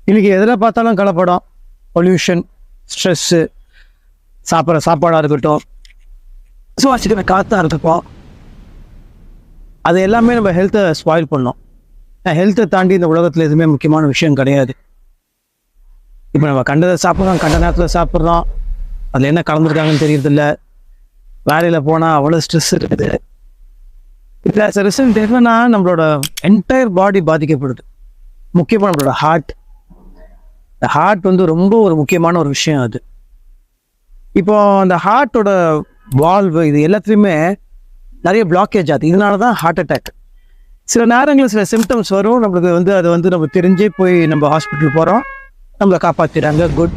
இன்றைக்கி எதில் பார்த்தாலும் கலப்படம், பொல்யூஷன், ஸ்ட்ரெஸ்ஸு, சாப்பிட்ற சாப்பாடாக இருக்கட்டும், சுவாசிக்கிற காற்றாக இருக்கட்டும், அது எல்லாமே நம்ம ஹெல்த்தை ஸ்பாயில் பண்ணோம். ஹெல்த்தை தாண்டி இந்த உலகத்தில் எதுவுமே முக்கியமான விஷயம் கிடையாது. இப்போ நம்ம கண்டதை சாப்பிட்றோம், கண்ட நேரத்தில் சாப்பிட்றோம், அதில் என்ன கலந்துருக்காங்கன்னு தெரியறதில்ல. வேலையில் போனால் அவ்வளோ ஸ்ட்ரெஸ் இருக்குது. இல்லை ரிசல்ட் என்னன்னா நம்மளோட என்டையர் பாடி பாதிக்கப்படுது. முக்கியமாக நம்மளோட ஹார்ட் வந்து ரொம்ப ஒரு முக்கியமான ஒரு விஷயம். அது இப்போ அந்த ஹார்ட்டோட வால்வு இது எல்லாத்துலேயுமே நிறைய பிளாக்கேஜ் ஆகுது. இதனால தான் ஹார்ட் அட்டாக். சில நேரங்களில் சில சிம்டம்ஸ் வரும் நம்மளுக்கு வந்து அது வந்து நம்ம தெரிஞ்சே போய் நம்ம ஹாஸ்பிட்டல் போகிறோம், நம்மளை காப்பாற்றிடுறாங்க, குட்.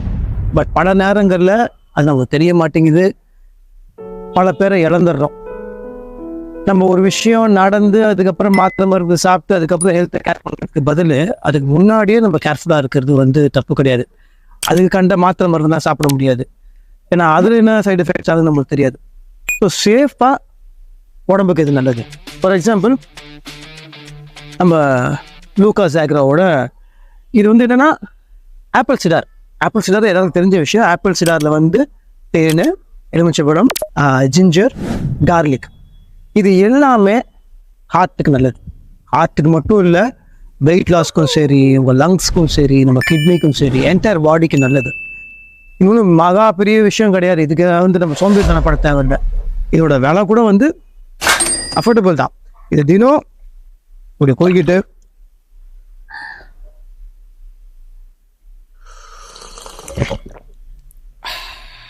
பட் பல நேரங்களில் அது நமக்கு தெரிய மாட்டேங்குது, பல பேரை இழந்துடுறோம். நம்ம ஒரு விஷயம் நடந்து அதுக்கப்புறம் மாத்திரை மருந்து சாப்பிட்டு அதுக்கப்புறம் ஹெல்த்தை கேர் பண்ணுறதுக்கு பதில் அதுக்கு முன்னாடியே நம்ம கேர்ஃபுல்லாக இருக்கிறது வந்து தப்பு கிடையாது. அதுக்கு கண்ட மாத்திரை மருந்து தான் சாப்பிட முடியாது, ஏன்னா அதில் என்ன சைடு எஃபெக்ட்ஸ் ஆகுதுன்னு நம்மளுக்கு தெரியாது. ஸோ சேஃபாக உடம்புக்கு இது நல்லது. ஃபார் எக்ஸாம்பிள் நம்ம லூகாஸ் ஆக்ராவோட இது வந்து என்னென்னா ஆப்பிள் சிடார் எல்லாருக்கும் தெரிஞ்ச விஷயம். ஆப்பிள் சிடாரில் வந்து தேன், எலுமிச்சைப்பழம், ஜிஞ்சர், கார்லிக், இது எல்லாமே ஹார்ட்டுக்கு நல்லது. ஹார்ட்டுக்கு மட்டும் இல்லை, வெயிட் லாஸ்க்கும் சரி, உங்கள் லங்ஸ்க்கும் சரி, நம்ம கிட்னிக்கும் சரி, என்டையர் பாடிக்கு நல்லது. இன்னும் மகா பெரிய விஷயம் கிடையாது. இதுக்கு வந்து நம்ம சோம்பேறித்தனப்பட தேவையில்லை. இதோட விலை கூட வந்து அஃபோர்டபுள் தான். இது தினம் இப்படி போய்கிட்டு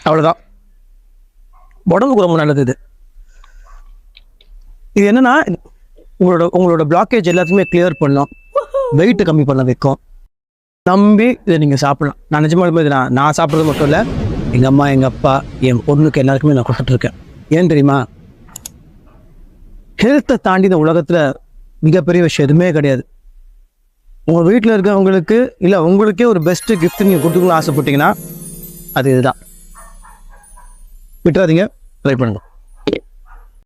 அவ்வளோதான், உடம்புக்கு ரொம்ப நல்லது. இது என்னன்னா உங்களோட பிளாக்கேஜ் எல்லாத்தையுமே கிளியர் பண்ணலாம், வெயிட்டு கம்மி பண்ண வைக்கும். நம்பி இதை நீங்கள் சாப்பிடலாம். நான் நிஜமாக இது நான் சாப்பிட்றது மட்டும் இல்லை, எங்கள் அம்மா, எங்கள் அப்பா, என் பொண்ணுக்கு எல்லாருக்குமே நான் கொடுத்துட்ருக்கேன். ஏன் தெரியுமா? ஹெல்த்தை தாண்டி இந்த உலகத்தில் மிகப்பெரிய விஷயம் எதுவுமே கிடையாது. உங்கள் வீட்டில் இருக்கவங்களுக்கு இல்லை உங்களுக்கே ஒரு பெஸ்ட்டு கிஃப்ட் நீங்கள் கொடுத்துக்கணும்னு ஆசைப்பட்டீங்கன்னா அது இதுதான். விட்டுறாதீங்க, ட்ரை பண்ணுங்க.